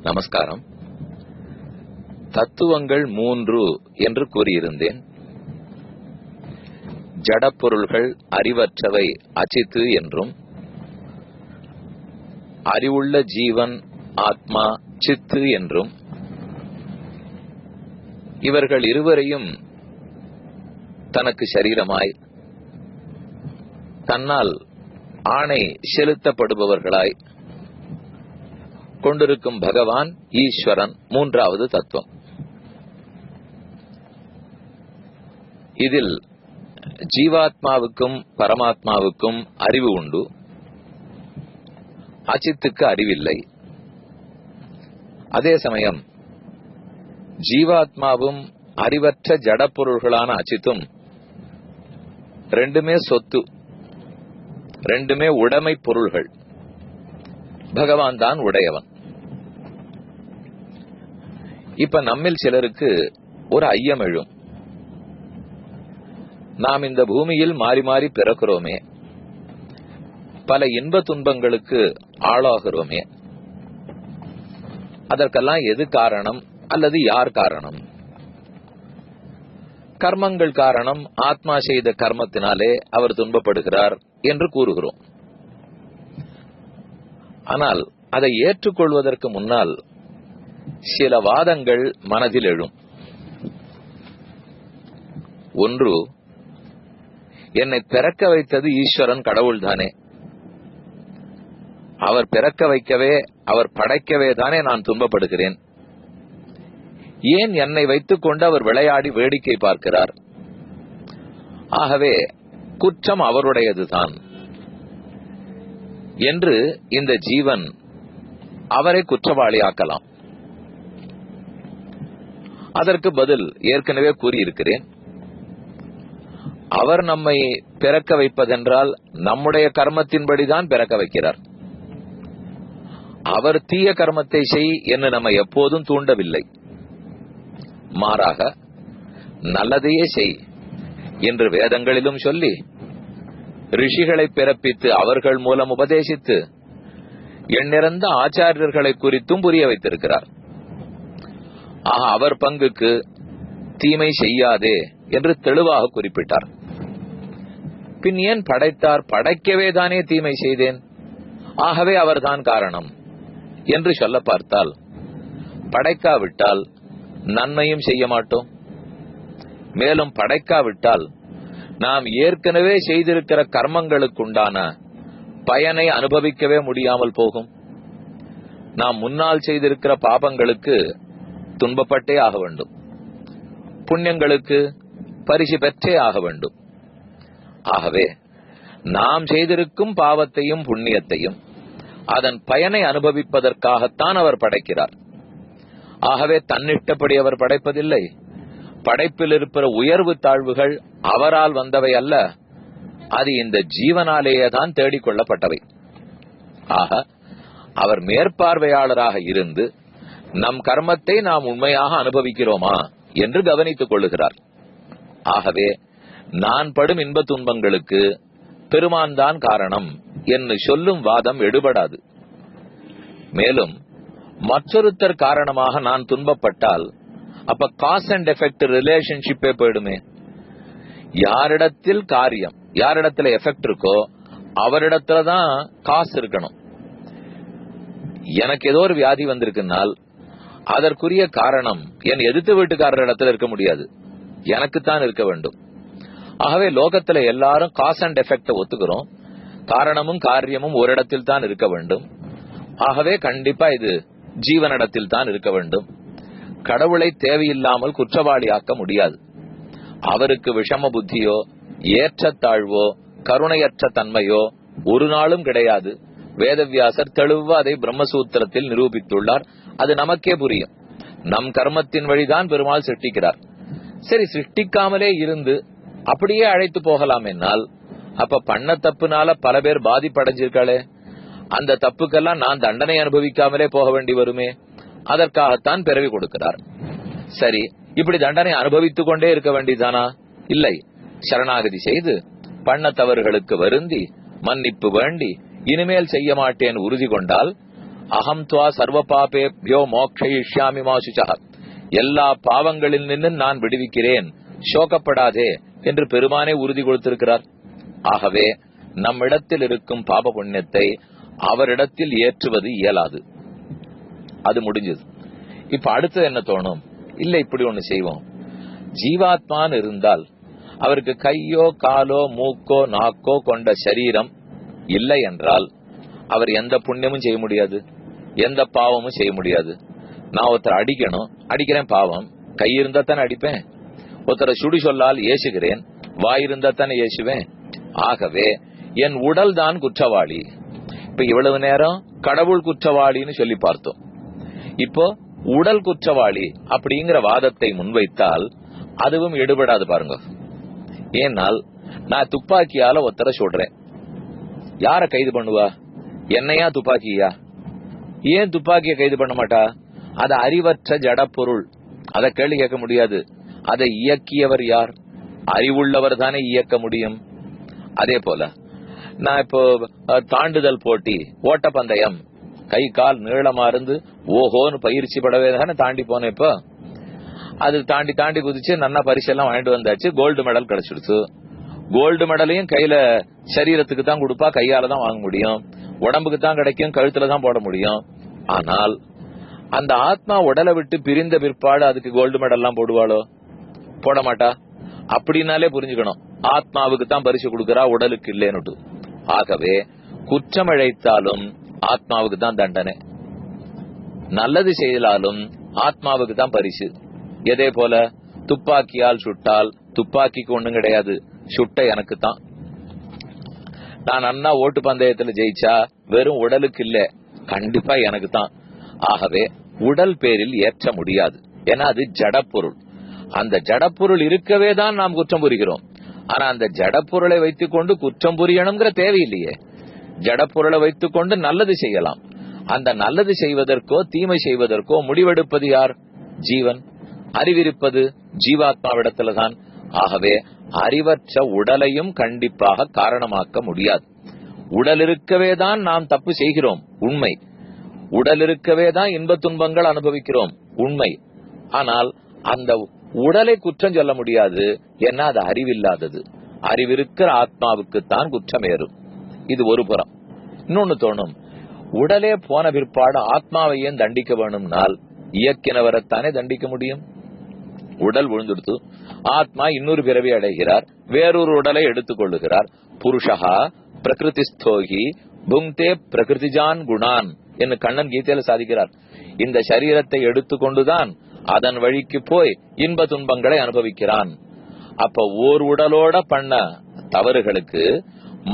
நமஸ்காரம். தத்துவங்கள் 3 என்று கூறியிருந்தேன். ஜடப்பொருள்கள் அறிவற்றவை அச்சித்து என்றும், அறிவுள்ள ஜீவன் ஆத்மா சித்து என்றும், இவர்கள் இருவரையும் தனக்கு சரீரமாய் தன்னால் ஆணை செலுத்தப்படுபவர்களாய் கொண்டிருக்கும் பகவான் ஈஸ்வரன் 3வது தத்துவம். இதில் ஜீவாத்மாவுக்கும் பரமாத்மாவுக்கும் அறிவு உண்டு, அச்சித்துக்கு அறிவில்லை. அதே சமயம் ஜீவாத்மாவும் அறிவற்ற ஜடப்பொருள்களான அச்சித்தும் ரெண்டுமே சொத்து, ரெண்டுமே உடைமை பொருள்கள். பகவான் தான் உடையவன். இப்ப நம்மில் சிலருக்கு ஒரு ஐயம் எழும். நாம் இந்த பூமியில் மாறி மாறி பிறக்கிறோமே, பல இன்ப துன்பங்களுக்கு ஆளாகிறோமே, அதற்கெல்லாம் எது காரணம் அல்லது யார் காரணம்? கர்மங்கள் காரணம், ஆத்மா செய்த கர்மத்தினாலே அவர் துன்பப்படுகிறார் என்று கூறுகிறோம். ஆனால் அதை ஏற்றுக்கொள்வதற்கு முன்னால் சில வாதங்கள் மனதில் எழும். ஒன்று, என்னை பிறக்க வைத்தது ஈஸ்வரன் கடவுள்தானே, அவர் பிறக்க வைக்கவே, அவர் படைக்கவே தானே நான் துன்பப்படுகிறேன். ஏன் என்னை வைத்துக் கொண்டு அவர் விளையாடி வேடிக்கை பார்க்கிறார்? ஆகவே குற்றம் அவருடையதுதான் என்று இந்த ஜீவன் அவரை குற்றவாளியாக்கலாம். அதற்கு பதில் ஏற்கனவே கூறியிருக்கிறேன். அவர் நம்மை பிறக்க வைப்பதென்றால் நம்முடைய கர்மத்தின்படிதான் பிறக்க வைக்கிறார். அவர் தீய கர்மத்தை செய் என்று நம்மை எப்போதும் தூண்டவில்லை. மாறாக நல்லதையே செய் என்று வேதங்களிலும் சொல்லி, ரிஷிகளை பிறப்பித்து அவர்கள் மூலம் உபதேசித்து, எண்ணிறந்த ஆச்சாரியர்களை குறித்தும் புரிய வைத்திருக்கிறார். ஆக அவர் பங்குக்கு தீமை செய்யாதே என்று தெளிவாக குறிப்பிட்டார். பின் ஏன் படைத்தார்? படைக்கவே தானே தீமை செய்தேன், ஆகவே அவர்தான் காரணம் என்று சொல்ல பார்த்தால், படைக்காவிட்டால் நன்மையும் செய்ய மாட்டோம். மேலும் படைக்காவிட்டால் நாம் ஏற்கனவே செய்திருக்கிற கர்மங்களுக்குண்டான பயனை அனுபவிக்கவே முடியாமல் போகும். நாம் முன்னால் செய்திருக்கிற பாபங்களுக்கு துன்பப்பட்டே ஆக வேண்டும், புண்ணியங்களுக்கு பரிசு பெற்றே ஆக வேண்டும். ஆகவே நாம் செய்திருக்கும் பாவத்தையும் புண்ணியத்தையும் அதன் பயனை அனுபவிப்பதற்காகத்தான் அவர் படைக்கிறார். ஆகவே தன்னிட்டப்படி அவர் படைப்பதில்லை. படைப்பில் இருக்கிற உயர்வு தாழ்வுகள் அவரால் வந்தவை அல்ல, அது இந்த ஜீவனாலேயே தான் தேடிக்கொள்ளப்பட்டவை. ஆக அவர் மேற்பார்வையாளராக இருந்து நம் கர்மத்தை நாம் உண்மையாக அனுபவிக்கிறோமா என்று கவனித்துக் கொள்ளுகிறார். ஆகவே நான் படும் இன்ப துன்பங்களுக்கு பெருமான் தான் காரணம் என்று சொல்லும் வாதம் எடுபடாது. மேலும் மற்றொருத்தர் காரணமாக நான் துன்பப்பட்டால் அப்ப காஸ் அண்ட் எஃபெக்ட் ரிலேஷன்ஷிப்பே போயிடுமே. யாரிடத்தில் காரியம், யாரிடத்துல எஃபெக்ட் இருக்கோ அவரிடத்துலதான் காசு இருக்கணும். எனக்கு ஏதோ ஒரு வியாதி வந்திருக்குனால் அதற்குரிய காரணம் என் எதிர்த்து வீட்டுக்காரர் இடத்துல இருக்க முடியாது, எனக்குத்தான் இருக்க வேண்டும். ஆகவே லோகத்துல எல்லாரும் காஸ் அண்ட் எஃபெக்ட ஒத்துக்கிறோம். காரணமும் காரியமும் ஒரு இடத்தில் தான் இருக்க வேண்டும். ஆகவே கண்டிப்பா இது ஜீவனிடத்தில் தான் இருக்க வேண்டும். கடவுளை தேவையில்லாமல் குற்றவாளியாக்க முடியாது. அவருக்கு விஷம புத்தியோ ஏற்றத்தாழ்வோ கருணையற்ற தன்மையோ ஒரு நாளும் கிடையாது. வேதவியாசர் தெளிவா அதை பிரம்மசூத்திரத்தில் நிரூபித்துள்ளார். அது நமக்கே புரியும். நம் கர்மத்தின் வழிதான் பெருமாள் சிருஷ்டிக்கிறார். சரி, சிருஷ்டிக்காமலே இருந்து அப்படியே அழைத்து போகலாம் என்னால், அப்ப பண்ண தப்புனால பல பேர் பாதிப்படைஞ்சிருக்காளே, அந்த தப்புக்கெல்லாம் நான் தண்டனை அனுபவிக்காமலே போக வேண்டி வருமே. அதற்காகத்தான் பிறவி கொடுக்கிறார். சரி, இப்படி தண்டனை அனுபவித்துக் கொண்டே இருக்க வேண்டியதானா? இல்லை, சரணாகதி செய்து பண்ண தவறுகளுக்கு வருந்தி மன்னிப்பு வேண்டி இனிமேல் செய்ய மாட்டேன் உறுதி கொண்டால் அகம் துவா சர்வ பாபேபியோ மோக்ஷயிஷ்யாமி மா சுச்சஹ, எல்லா பாவங்களில் நின்று நான் விடுவிக்கிறேன், சோகப்படாதே என்று பெருமானே உறுதி கொடுத்திருக்கிறார். ஆகவே நம்மிடத்தில் இருக்கும் பாப புண்ணியத்தை அவரிடத்தில் ஏற்றுவது இயலாது. அது முடிஞ்சது. இப்ப அடுத்தது என்ன தோணும்? இல்ல, இப்படி ஒண்ணு செய்வோம். ஜீவாத்மான் இருந்தால் அவருக்கு கையோ காலோ மூக்கோ நாக்கோ கொண்ட சரீரம் இல்லை என்றால் அவர் எந்த புண்ணியமும் செய்ய முடியாது, எந்த பாவமும் செய்ய முடியாது. நான் ஒருத்தர் அடிக்கணும், அடிக்கிறேன், பாவம். கை இருந்தா தானே அடிப்பேன். ஒருத்தரை சுடி சொல்லால் ஏசுகிறேன், வாய் இருந்தா தானே ஏசுவேன். ஆகவே என் உடல் தான் குற்றவாளி. இப்ப இவ்வளவு நேரம் கடவுள் குற்றவாளின்னு சொல்லி பார்த்தோம். இப்போ உடல் குற்றவாளி அப்படிங்கிற வாதத்தை முன்வைத்தால் அதுவும் எடுபடாது பாருங்க. ஏனால் நான் துப்பாக்கியால ஒருத்தரை சொல்றேன், யார கைது பண்ணுவா? என்னையா துப்பாக்கியா? ஏன் துப்பாக்கிய கைது பண்ண மாட்டா? அது அறிவற்ற ஜட பொருள், அதை கேள்வி கேட்க முடியாது. அதை இயக்கியவர் யார்? அறிவுள்ளவர் தானே இயக்க முடியும். அதே போல நான் இப்போ தாண்டுதல் போட்டி, ஓட்டப்பந்தயம், கை கால் நீளமா இருந்து ஓஹோன்னு பயிற்சி படவே தானே தாண்டி போனேன். இப்போ அது தாண்டி தாண்டி குதிச்சு நல்லா பரிசெல்லாம் வாங்கிட்டு வந்தாச்சு, கோல்டு மெடல் கிடைச்சிடுச்சு. கோல்டு மெடலையும் கையில சரீரத்துக்கு தான் கொடுப்பா, கையால தான் வாங்க முடியும், உடம்புக்கு தான் கிடைக்கும், கழுத்துல தான் போட முடியும். ஆனால் அந்த ஆத்மா உடலை விட்டு பிரிந்த பிற்பாடு அதுக்கு கோல்டு மெடல் எல்லாம் போடுவாளோ? போட மாட்டா. அப்படின்னாலே புரிஞ்சுக்கணும், ஆத்மாவுக்கு தான் பரிசு கொடுக்கறா, உடலுக்கு இல்லேன்னு. ஆகவே குற்றம் இழைத்தாலும் ஆத்மாவுக்கு தான் தண்டனை, நல்லது செய்தாலும் ஆத்மாவுக்கு தான் பரிசு. எதே போல துப்பாக்கியால் சுட்டால் துப்பாக்கிக்கு ஒண்ணும் கிடையாது, சுட்ட எனக்கு தான். நான் அண்ணா ஓட்டு பந்தயத்துல ஜெயிச்சா வெறும் உடலுக்கு இல்ல, கண்டிப்பா எனக்கு தான். ஆகவே உடல் பேரில் ஏற்ற முடியாது, ஏன்னா அது ஜடப்பொருள். அந்த ஜடப்பொருள் இருக்கவே தான் நாம் குற்றம் புரிகிறோம். ஆனா அந்த ஜடப்பொருளை வைத்துக் கொண்டு குற்றம் புரியணுங்கிற தேவையில்லையே. ஜடப்பொருளை வைத்துக் கொண்டு நல்லது செய்யலாம். அந்த நல்லது செய்வதற்கோ தீமை செய்வதற்கோ முடிவெடுப்பது யார்? ஜீவன். அறிவிருப்பது ஜீவாத்மாவிடத்துலதான். ஆகவே அறிவற்ற உடலையும் கண்டிப்பாக காரணமாக்க முடியாது. உடல் இருக்கவே தான் நாம் தப்பு செய்கிறோம், உண்மை. உடல் இருக்கவே தான் இன்ப துன்பங்கள் அனுபவிக்கிறோம், உண்மை. ஆனால் அந்த உடலை குற்றம் சொல்ல முடியாது, ஏன்னா அது அறிவில்லாதது. அறிவிருக்கிற ஆத்மாவுக்குத்தான் குற்றம் ஏறும். இது ஒரு புறம். இன்னொன்னு தோணும், உடலே போன பிற்பாடு ஆத்மாவையும் தண்டிக்க வேணும்னால் இயக்கினவரைத்தானே தண்டிக்க முடியும். உடல் விழுந்துடுத்து, ஆத்மா இன்னொரு பிறவி அடைகிறார், வேறொரு உடலை எடுத்துக் கொள்ளுகிறார். புருஷா பிரகிருதிஸ்தோகி புங்தே பிரகிருதிஜான் குணான் என்று கண்ணன் கீதையில சாதிக்கிறார். இந்த சரீரத்தை எடுத்துக்கொண்டுதான் அதன் வழிக்கு போய் இன்ப துன்பங்களை அனுபவிக்கிறான். அப்ப ஓர் உடலோட பண்ண தவறுகளுக்கு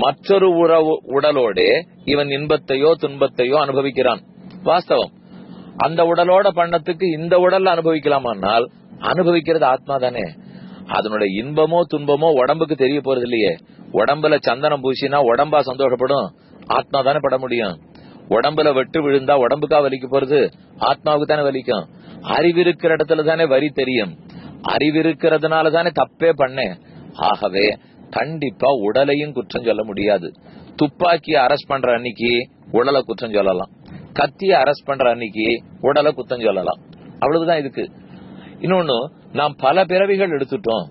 மற்றொரு உடலோட இவன் இன்பத்தையோ துன்பத்தையோ அனுபவிக்கிறான். வாஸ்தவம். அந்த உடலோட பண்ணத்துக்கு இந்த உடல்ல அனுபவிக்கலாமானால் அனுபவிக்கிறது ஆத்மா தானே. அதனுடைய இன்பமோ துன்பமோ உடம்புக்கு தெரிய போறது இல்லையே. உடம்புல சந்தனம் பூசினா உடம்பா சந்தோஷப்படும், ஆத்மா தானே பட முடியும். உடம்புல வெட்டு விழுந்தா உடம்புக்கா வலிக்க போறது, ஆத்மாவுக்கு தானே வலிக்கும். அறிவிருக்கிற இடத்துல தானே வரி தெரியும், அறிவிருக்கிறதுனால தானே தப்பே பண்ணேன். ஆகவே கண்டிப்பா உடலையும் குற்றம் சொல்ல முடியாது. துப்பாக்கிய அரெஸ்ட் பண்ற அன்னைக்கு உடலை குற்றம் சொல்லலாம், கத்திய அரெஸ்ட் பண்ற அன்னைக்கு உடலை குற்றம் சொல்லலாம். அவ்வளவுதான் இதுக்கு. இன்னொன்னு, நாம் பல பிறவிகள் எடுத்துட்டோம்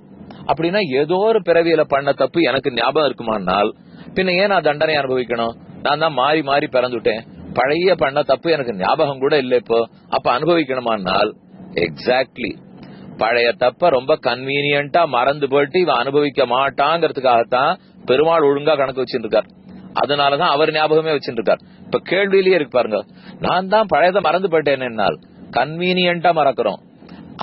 அப்படின்னா ஏதோ ஒரு பிறவியில பண்ண தப்பு எனக்கு ஞாபகம் இருக்குமானால் பின்ன ஏன் நான் தண்டனை அனுபவிக்கணும்? நான் தான் மாறி மாறி பிறந்துட்டேன், பழைய பண்ண தப்பு எனக்கு ஞாபகம் கூட இல்லை இப்போ, அப்ப அனுபவிக்கணுமானால் எக்ஸாக்ட்லி பழைய தப்ப ரொம்ப கன்வீனியன்டா மறந்து போயிட்டு இவன் அனுபவிக்க மாட்டாங்கிறதுக்காகத்தான் பெருமாள் ஒழுங்கா கணக்கு வச்சுட்டு இருக்கார். அதனாலதான் அவர் ஞாபகமே வச்சுட்டு இருக்கார். இப்ப கேள்வியிலேயே இருக்கு பாருங்க, நான் தான் பழையதை மறந்து போயிட்டேன் என்னால் கன்வீனியன்டா மறக்கிறோம்.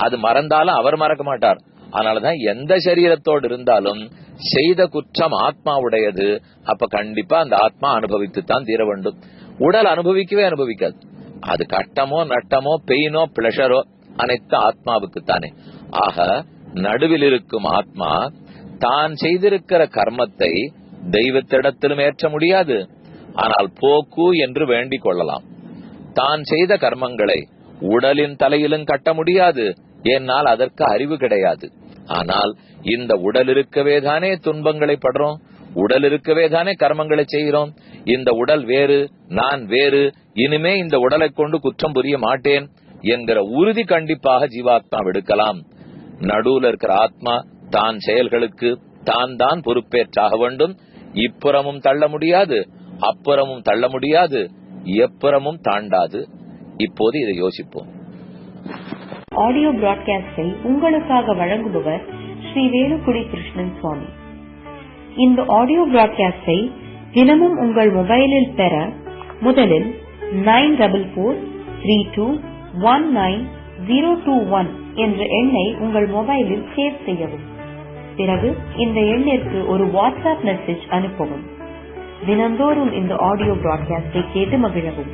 அது மறந்தாலும் அவர் மறக்க மாட்டார். அதனாலதான் எந்த சரீரத்தோடு இருந்தாலும் செய்த குற்றம் ஆத்மாவுடையது. அப்ப கண்டிப்பா அந்த ஆத்மா அனுபவித்துத்தான் தீர வேண்டும். உடல் அனுபவிக்கவே அனுபவிக்காது. அது கட்டமோ நட்டமோ பெயினோ பிளஷரோ அனைத்து ஆத்மாவுக்குத்தானே. ஆக நடுவில் இருக்கும் ஆத்மா தான் செய்திருக்கிற கர்மத்தை தெய்வத்திடத்திலும் ஏற்ற முடியாது, ஆனால் போக்கு என்று வேண்டிக் கொள்ளலாம். தான் செய்த கர்மங்களை உடலின் தலையிலும் கட்ட முடியாது, ஏனால் அதற்கு அறிவு கிடையாது. ஆனால் இந்த உடல் இருக்கவே தானே துன்பங்களை படுறோம். உடல் இருக்கவே தானே கர்மங்களை செய்கிறோம். இந்த உடல் வேறு, நான் வேறு, இனிமே இந்த உடலை கொண்டு குற்றம் புரிய மாட்டேன் என்கிற உறுதி கண்டிப்பாக ஜீவாத்மா எடுக்கலாம். நடுவுல இருக்கிற ஆத்மா தான் செயல்களுக்கு தான் தான் பொறுப்பேற்றாக வேண்டும். இப்புறமும் தள்ள முடியாது, அப்புறமும் தள்ள முடியாது, எப்புறமும் தாண்டாது. இப்போது இதை யோசிப்போம். ஆடியோ பிராட்காஸ்டை உங்களுக்காக வழங்குபவர் ஸ்ரீ வேலுக்குடி கிருஷ்ணன் சுவாமி. இந்த ஆடியோ பிராட்காஸ்டை தினமும் உங்கள் மொபைலில் பெற முதலில் 9443219021 என்ற எண்ணை உங்கள் மொபைலில் சேவ் செய்யவும். பிறகு இந்த எண்ணிற்கு ஒரு வாட்ஸ்அப் மெசேஜ் அனுப்பவும். தினந்தோறும் இந்த ஆடியோ பிராட்காஸ்டை கேட்டு மகிழவும்.